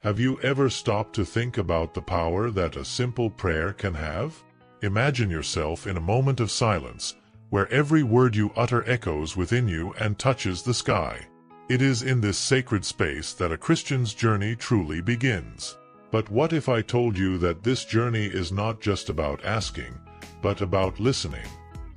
Have you ever stopped to think about the power that a simple prayer can have? Imagine yourself in a moment of silence, where every word you utter echoes within you and touches the sky. It is in this sacred space that a Christian's journey truly begins. But what if I told you that this journey is not just about asking, but about listening?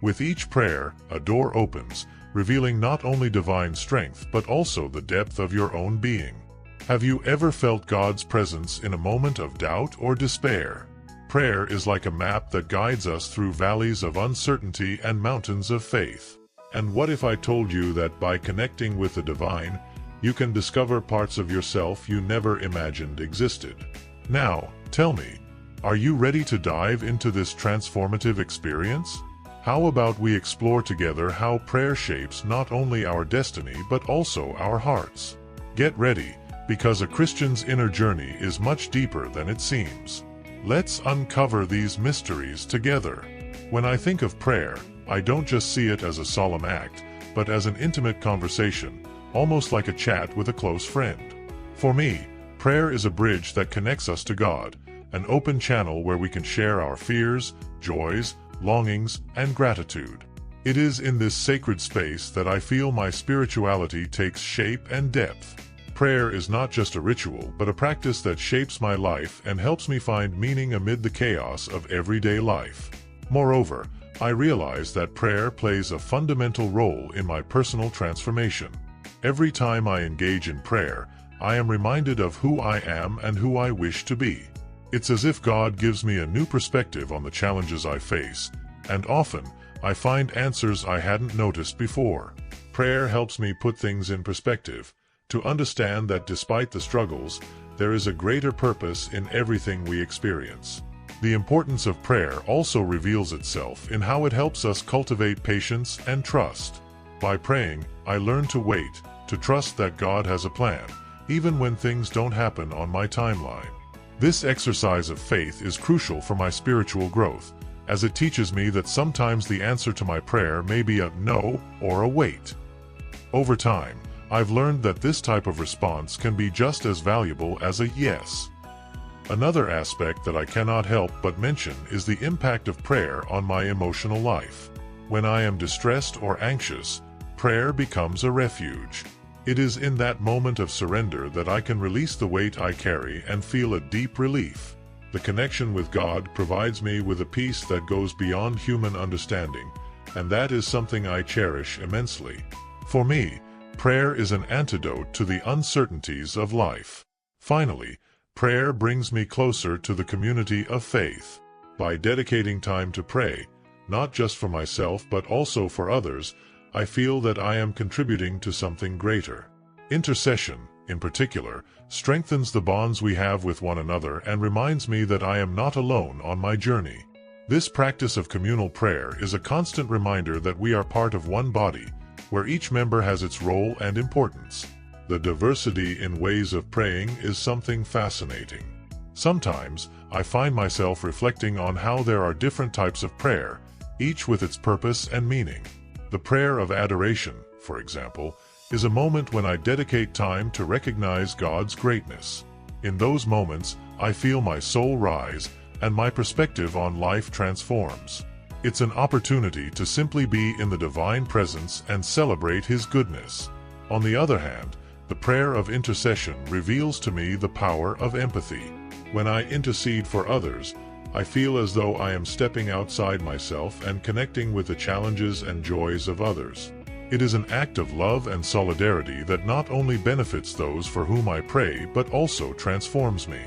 With each prayer, a door opens, revealing not only divine strength but also the depth of your own being. Have you ever felt God's presence in a moment of doubt or despair? Prayer is like a map that guides us through valleys of uncertainty and mountains of faith. And what if I told you that by connecting with the divine, you can discover parts of yourself you never imagined existed? Now, tell me, are you ready to dive into this transformative experience? How about we explore together how prayer shapes not only our destiny but also our hearts? Get ready, because a Christian's inner journey is much deeper than it seems. Let's uncover these mysteries together. When I think of prayer, I don't just see it as a solemn act, but as an intimate conversation, almost like a chat with a close friend. For me, prayer is a bridge that connects us to God, an open channel where we can share our fears, joys, longings, and gratitude. It is in this sacred space that I feel my spirituality takes shape and depth. Prayer is not just a ritual, but a practice that shapes my life and helps me find meaning amid the chaos of everyday life. Moreover, I realize that prayer plays a fundamental role in my personal transformation. Every time I engage in prayer, I am reminded of who I am and who I wish to be. It's as if God gives me a new perspective on the challenges I face, and often, I find answers I hadn't noticed before. Prayer helps me put things in perspective, to understand that despite the struggles, there is a greater purpose in everything we experience. The importance of prayer also reveals itself in how it helps us cultivate patience and trust. By praying, I learn to wait, to trust that God has a plan, even when things don't happen on my timeline. This exercise of faith is crucial for my spiritual growth, as it teaches me that sometimes the answer to my prayer may be a no or a wait. Over time, I've learned that this type of response can be just as valuable as a yes. Another aspect that I cannot help but mention is the impact of prayer on my emotional life. When I am distressed or anxious, prayer becomes a refuge. It is in that moment of surrender that I can release the weight I carry and feel a deep relief. The connection with God provides me with a peace that goes beyond human understanding, and that is something I cherish immensely. For me, prayer is an antidote to the uncertainties of life. Finally, prayer brings me closer to the community of faith. By dedicating time to pray, not just for myself but also for others, I feel that I am contributing to something greater. Intercession, in particular, strengthens the bonds we have with one another and reminds me that I am not alone on my journey. This practice of communal prayer is a constant reminder that we are part of one body, where each member has its role and importance. The diversity in ways of praying is something fascinating. Sometimes, I find myself reflecting on how there are different types of prayer, each with its purpose and meaning. The prayer of adoration, for example, is a moment when I dedicate time to recognize God's greatness. In those moments, I feel my soul rise, and my perspective on life transforms. It's an opportunity to simply be in the divine presence and celebrate His goodness. On the other hand, the prayer of intercession reveals to me the power of empathy. When I intercede for others, I feel as though I am stepping outside myself and connecting with the challenges and joys of others. It is an act of love and solidarity that not only benefits those for whom I pray but also transforms me.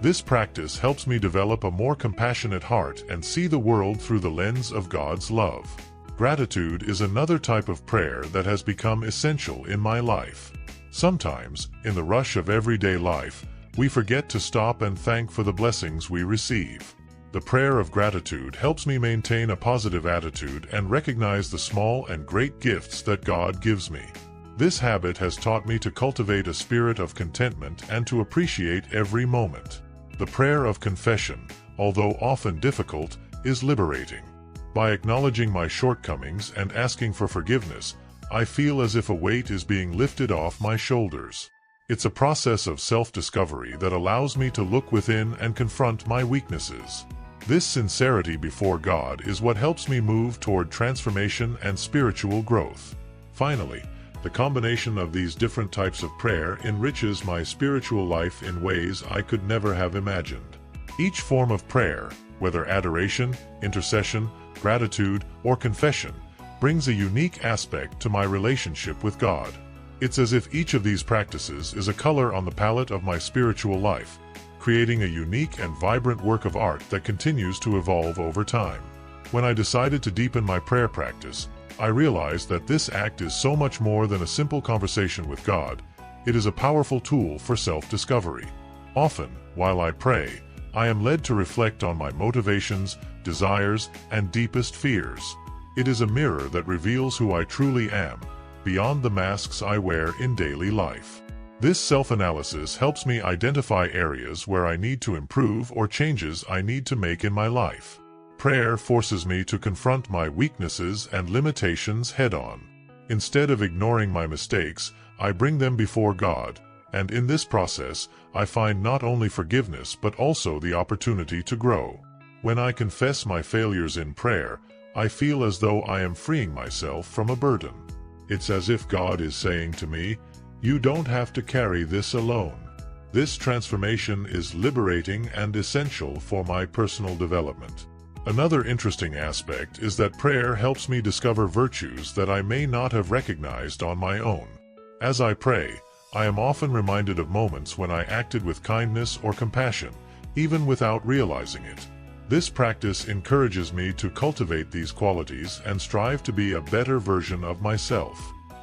This practice helps me develop a more compassionate heart and see the world through the lens of God's love. Gratitude is another type of prayer that has become essential in my life. Sometimes, in the rush of everyday life, we forget to stop and thank for the blessings we receive. The prayer of gratitude helps me maintain a positive attitude and recognize the small and great gifts that God gives me. This habit has taught me to cultivate a spirit of contentment and to appreciate every moment. The prayer of confession, although often difficult, is liberating. By acknowledging my shortcomings and asking for forgiveness, I feel as if a weight is being lifted off my shoulders. It's a process of self-discovery that allows me to look within and confront my weaknesses. This sincerity before God is what helps me move toward transformation and spiritual growth. Finally, the combination of these different types of prayer enriches my spiritual life in ways I could never have imagined. Each form of prayer, whether adoration, intercession, gratitude, or confession, brings a unique aspect to my relationship with God. It's as if each of these practices is a color on the palette of my spiritual life, creating a unique and vibrant work of art that continues to evolve over time. When I decided to deepen my prayer practice, I realized that this act is so much more than a simple conversation with God. It is a powerful tool for self-discovery. Often, while I pray, I am led to reflect on my motivations, desires, and deepest fears. It is a mirror that reveals who I truly am, beyond the masks I wear in daily life. This self-analysis helps me identify areas where I need to improve or changes I need to make in my life. Prayer forces me to confront my weaknesses and limitations head-on. Instead of ignoring my mistakes, I bring them before God, and in this process, I find not only forgiveness but also the opportunity to grow. When I confess my failures in prayer, I feel as though I am freeing myself from a burden. It's as if God is saying to me, "You don't have to carry this alone." This transformation is liberating and essential for my personal development. Another interesting aspect is that prayer helps me discover virtues that I may not have recognized on my own. As I pray, I am often reminded of moments when I acted with kindness or compassion, even without realizing it. This practice encourages me to cultivate these qualities and strive to be a better version of myself.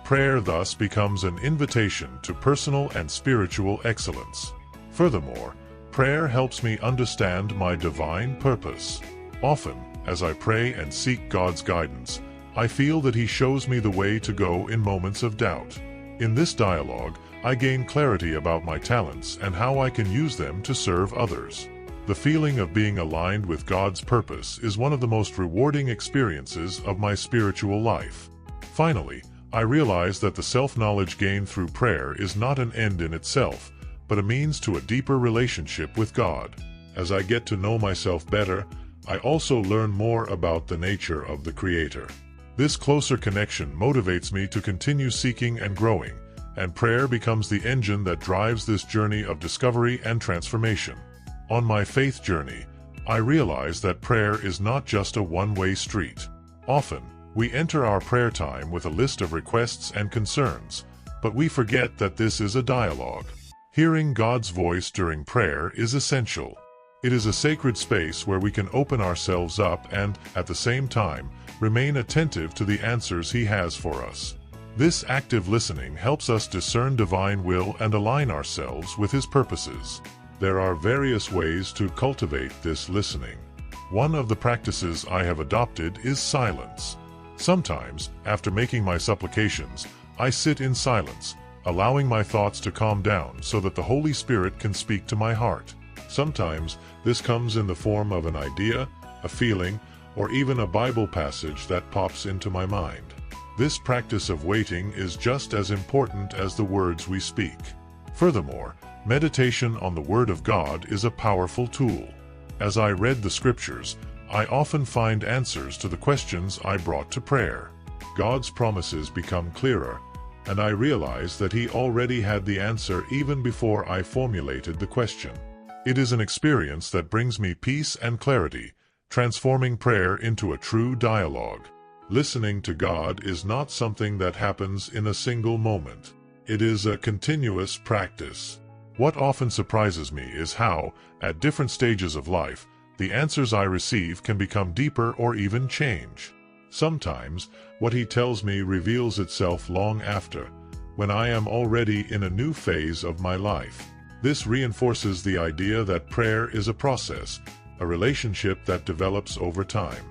Prayer thus becomes an invitation to personal and spiritual excellence. Furthermore, prayer helps me understand my divine purpose. Often, as I pray and seek God's guidance, I feel that He shows me the way to go in moments of doubt. In this dialogue, I gain clarity about my talents and how I can use them to serve others. The feeling of being aligned with God's purpose is one of the most rewarding experiences of my spiritual life. Finally, I realize that the self-knowledge gained through prayer is not an end in itself, but a means to a deeper relationship with God. As I get to know myself better, I also learn more about the nature of the Creator. This closer connection motivates me to continue seeking and growing, and prayer becomes the engine that drives this journey of discovery and transformation. On my faith journey, I realize that prayer is not just a one-way street. Often, we enter our prayer time with a list of requests and concerns, but we forget that this is a dialogue. Hearing God's voice during prayer is essential. It is a sacred space where we can open ourselves up and, at the same time, remain attentive to the answers He has for us. This active listening helps us discern divine will and align ourselves with His purposes. There are various ways to cultivate this listening. One of the practices I have adopted is silence. Sometimes, after making my supplications, I sit in silence, allowing my thoughts to calm down so that the Holy Spirit can speak to my heart. Sometimes, this comes in the form of an idea, a feeling, or even a Bible passage that pops into my mind. This practice of waiting is just as important as the words we speak. Furthermore, meditation on the Word of God is a powerful tool. As I read the Scriptures, I often find answers to the questions I brought to prayer. God's promises become clearer, and I realize that He already had the answer even before I formulated the question. It is an experience that brings me peace and clarity, transforming prayer into a true dialogue. Listening to God is not something that happens in a single moment. It is a continuous practice. What often surprises me is how, at different stages of life, the answers I receive can become deeper or even change. Sometimes, what He tells me reveals itself long after, when I am already in a new phase of my life. This reinforces the idea that prayer is a process, a relationship that develops over time.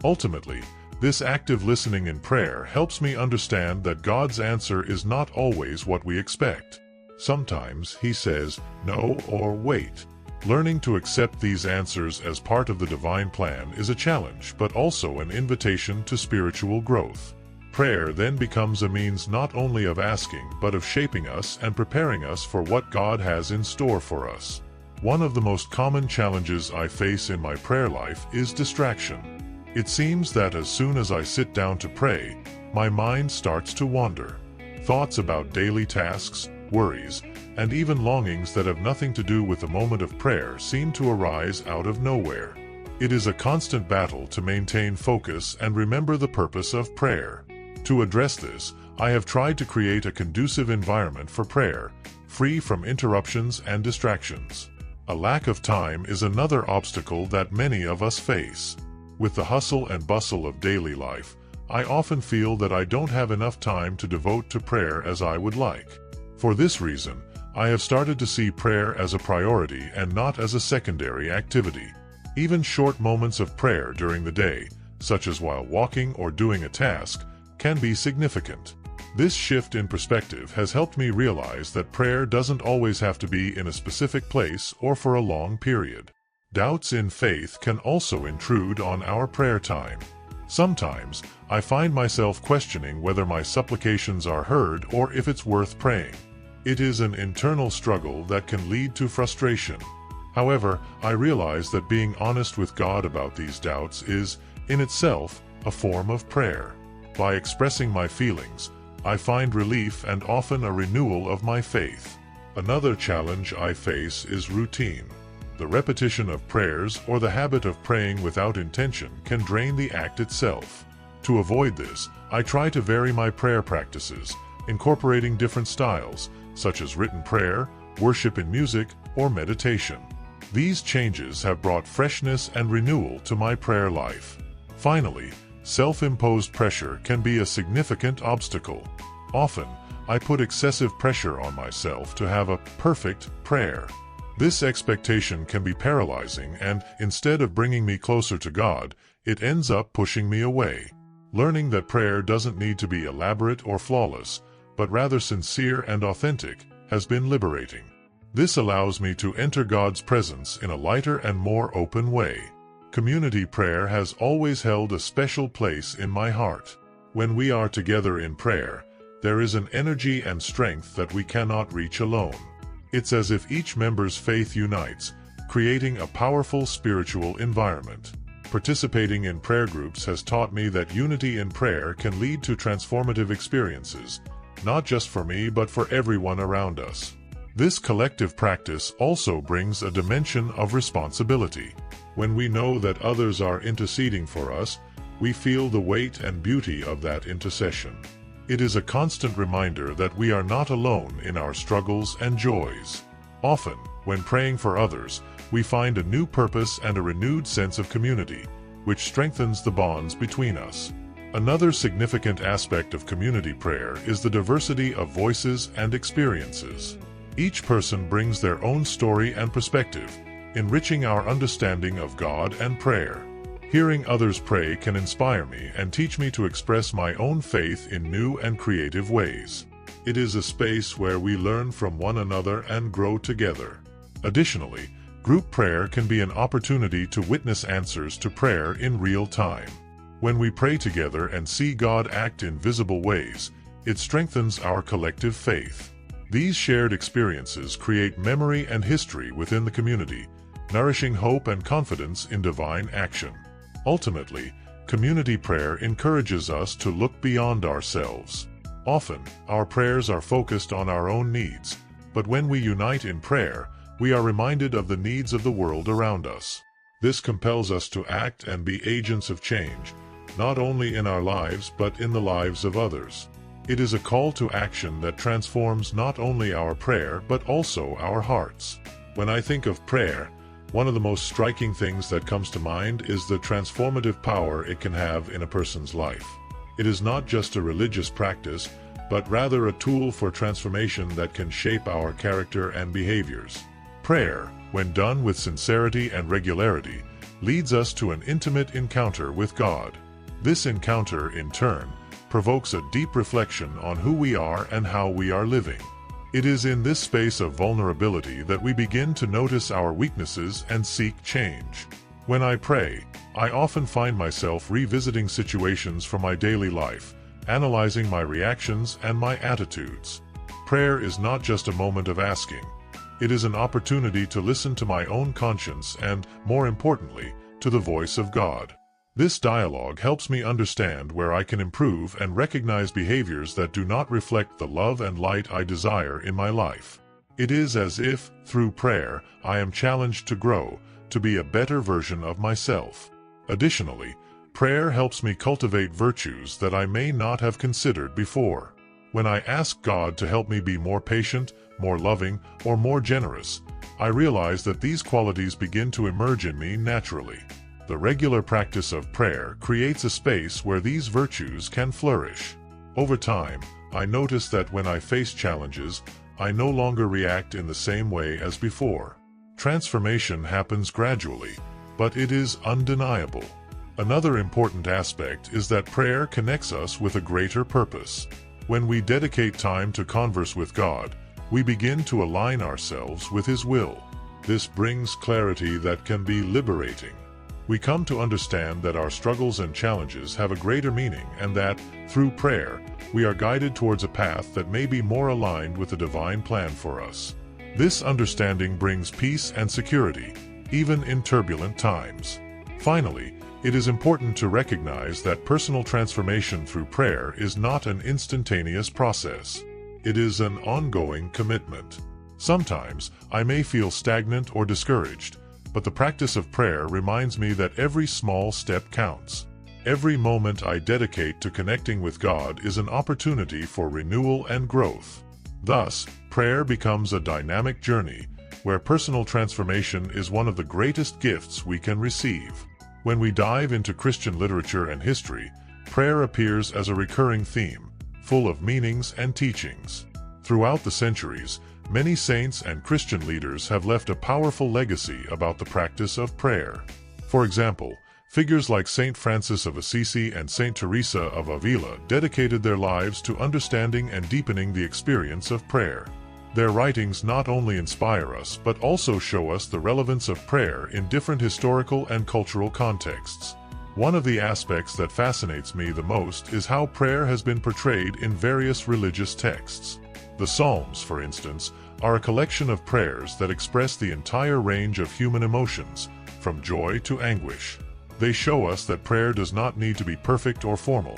Ultimately, this active listening in prayer helps me understand that God's answer is not always what we expect. Sometimes He says, "No" or "Wait." Learning to accept these answers as part of the divine plan is a challenge, but also an invitation to spiritual growth. prayer then becomes a means not only of asking but of shaping us and preparing us for what God has in store for us. One of the most common challenges I face in my prayer life is distraction. It seems that as soon as I sit down to pray, my mind starts to wander. Thoughts about daily tasks, worries, and even longings that have nothing to do with the moment of prayer seem to arise out of nowhere. It is a constant battle to maintain focus and remember the purpose of prayer. To address this, I have tried to create a conducive environment for prayer, free from interruptions and distractions. A lack of time is another obstacle that many of us face. With the hustle and bustle of daily life, I often feel that I don't have enough time to devote to prayer as I would like. For this reason, I have started to see prayer as a priority and not as a secondary activity. Even short moments of prayer during the day, such as while walking or doing a task, can be significant. This shift in perspective has helped me realize that prayer doesn't always have to be in a specific place or for a long period. Doubts in faith can also intrude on our prayer time. Sometimes, I find myself questioning whether my supplications are heard or if it's worth praying. It is an internal struggle that can lead to frustration. However, I realize that being honest with God about these doubts is, in itself, a form of prayer. By expressing my feelings, I find relief and often a renewal of my faith. Another challenge I face is routine. The repetition of prayers or the habit of praying without intention can drain the act itself. To avoid this, I try to vary my prayer practices, incorporating different styles, such as written prayer, worship in music, or meditation. These changes have brought freshness and renewal to my prayer life. Finally, self-imposed pressure can be a significant obstacle. Often, I put excessive pressure on myself to have a perfect prayer. This expectation can be paralyzing and, instead of bringing me closer to God, it ends up pushing me away. Learning that prayer doesn't need to be elaborate or flawless, but rather sincere and authentic, has been liberating. This allows me to enter God's presence in a lighter and more open way. Community prayer has always held a special place in my heart. When we are together in prayer, there is an energy and strength that we cannot reach alone. It's as if each member's faith unites, creating a powerful spiritual environment. Participating in prayer groups has taught me that unity in prayer can lead to transformative experiences, not just for me but for everyone around us. This collective practice also brings a dimension of responsibility. When we know that others are interceding for us, we feel the weight and beauty of that intercession. It is a constant reminder that we are not alone in our struggles and joys. Often, when praying for others, we find a new purpose and a renewed sense of community, which strengthens the bonds between us. Another significant aspect of community prayer is the diversity of voices and experiences. Each person brings their own story and perspective, enriching our understanding of God and prayer. Hearing others pray can inspire me and teach me to express my own faith in new and creative ways. It is a space where we learn from one another and grow together. Additionally, group prayer can be an opportunity to witness answers to prayer in real time. When we pray together and see God act in visible ways, it strengthens our collective faith. These shared experiences create memory and history within the community, nourishing hope and confidence in divine action. Ultimately, community prayer encourages us to look beyond ourselves. Often, our prayers are focused on our own needs, but when we unite in prayer, we are reminded of the needs of the world around us. This compels us to act and be agents of change, not only in our lives but in the lives of others. It is a call to action that transforms not only our prayer but also our hearts. When I think of prayer, one of the most striking things that comes to mind is the transformative power it can have in a person's life. It is not just a religious practice, but rather a tool for transformation that can shape our character and behaviors. Prayer, when done with sincerity and regularity, leads us to an intimate encounter with God. This encounter, in turn, provokes a deep reflection on who we are and how we are living. It is in this space of vulnerability that we begin to notice our weaknesses and seek change. When I pray, I often find myself revisiting situations from my daily life, analyzing my reactions and my attitudes. Prayer is not just a moment of asking. It is an opportunity to listen to my own conscience and, more importantly, to the voice of God. This dialogue helps me understand where I can improve and recognize behaviors that do not reflect the love and light I desire in my life. It is as if, through prayer, I am challenged to grow, to be a better version of myself. Additionally, prayer helps me cultivate virtues that I may not have considered before. When I ask God to help me be more patient, more loving, or more generous, I realize that these qualities begin to emerge in me naturally. The regular practice of prayer creates a space where these virtues can flourish. Over time, I notice that when I face challenges, I no longer react in the same way as before. Transformation happens gradually, but it is undeniable. Another important aspect is that prayer connects us with a greater purpose. When we dedicate time to converse with God, we begin to align ourselves with His will. This brings clarity that can be liberating. We come to understand that our struggles and challenges have a greater meaning and that, through prayer, we are guided towards a path that may be more aligned with the divine plan for us. This understanding brings peace and security, even in turbulent times. Finally, it is important to recognize that personal transformation through prayer is not an instantaneous process. It is an ongoing commitment. Sometimes I may feel stagnant or discouraged, but the practice of prayer reminds me that every small step counts. Every moment I dedicate to connecting with God is an opportunity for renewal and growth. Thus, prayer becomes a dynamic journey, where personal transformation is one of the greatest gifts we can receive. When we dive into Christian literature and history, prayer appears as a recurring theme, full of meanings and teachings. Throughout the centuries, many saints and Christian leaders have left a powerful legacy about the practice of prayer. For example, figures like Saint Francis of Assisi and Saint Teresa of Avila dedicated their lives to understanding and deepening the experience of prayer. Their writings not only inspire us but also show us the relevance of prayer in different historical and cultural contexts. One of the aspects that fascinates me the most is how prayer has been portrayed in various religious texts. The Psalms, for instance, are a collection of prayers that express the entire range of human emotions, from joy to anguish. They show us that prayer does not need to be perfect or formal.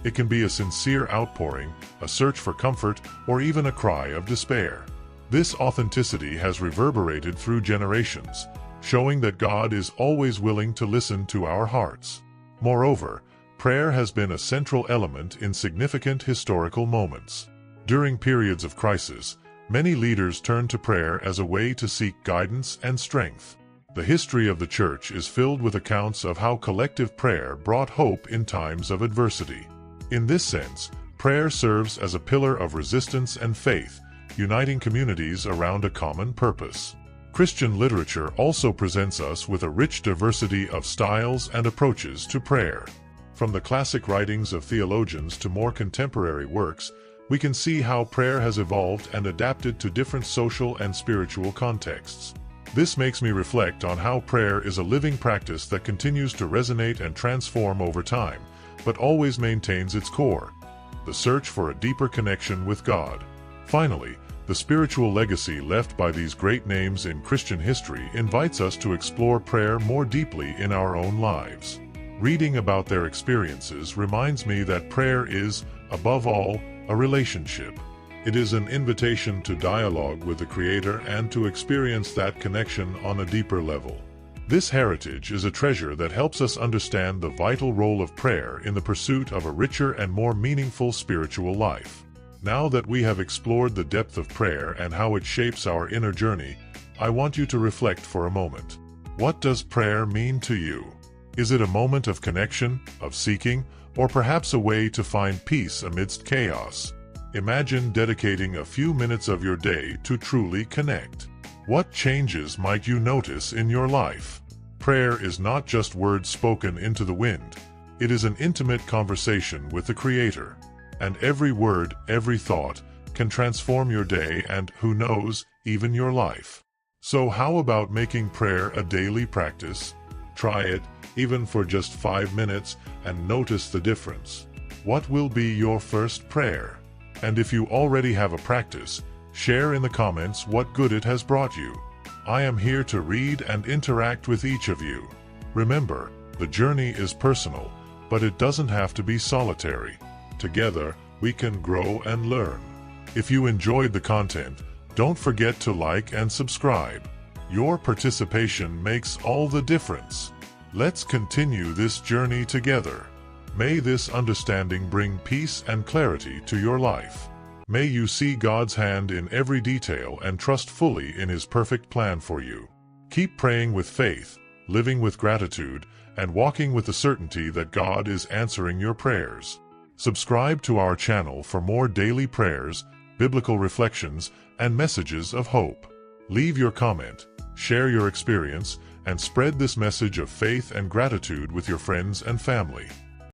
It can be a sincere outpouring, a search for comfort, or even a cry of despair. This authenticity has reverberated through generations, showing that God is always willing to listen to our hearts. Moreover, prayer has been a central element in significant historical moments. During periods of crisis, many leaders turned to prayer as a way to seek guidance and strength. The history of the Church is filled with accounts of how collective prayer brought hope in times of adversity. In this sense, prayer serves as a pillar of resistance and faith, uniting communities around a common purpose. Christian literature also presents us with a rich diversity of styles and approaches to prayer. From the classic writings of theologians to more contemporary works, we can see how prayer has evolved and adapted to different social and spiritual contexts. This makes me reflect on how prayer is a living practice that continues to resonate and transform over time, but always maintains its core, the search for a deeper connection with God. Finally, the spiritual legacy left by these great names in Christian history invites us to explore prayer more deeply in our own lives. Reading about their experiences reminds me that prayer is, above all, a relationship. It is an invitation to dialogue with the Creator and to experience that connection on a deeper level. This heritage is a treasure that helps us understand the vital role of prayer in the pursuit of a richer and more meaningful spiritual life. Now that we have explored the depth of prayer and how it shapes our inner journey, I want you to reflect for a moment. What does prayer mean to you? Is it a moment of connection, of seeking, or perhaps a way to find peace amidst chaos? Imagine dedicating a few minutes of your day to truly connect. What changes might you notice in your life? Prayer is not just words spoken into the wind. It is an intimate conversation with the Creator. And every word, every thought, can transform your day and, who knows, even your life. So how about making prayer a daily practice? Try it, even for just 5 minutes, and notice the difference. What will be your first prayer? And if you already have a practice, share in the comments what good it has brought you. I am here to read and interact with each of you. Remember, the journey is personal, but it doesn't have to be solitary. Together, we can grow and learn. If you enjoyed the content, don't forget to like and subscribe. Your participation makes all the difference. Let's continue this journey together. May this understanding bring peace and clarity to your life. May you see God's hand in every detail and trust fully in His perfect plan for you. Keep praying with faith, living with gratitude, and walking with the certainty that God is answering your prayers. Subscribe to our channel for more daily prayers, biblical reflections, and messages of hope. Leave your comment, share your experience, and spread this message of faith and gratitude with your friends and family.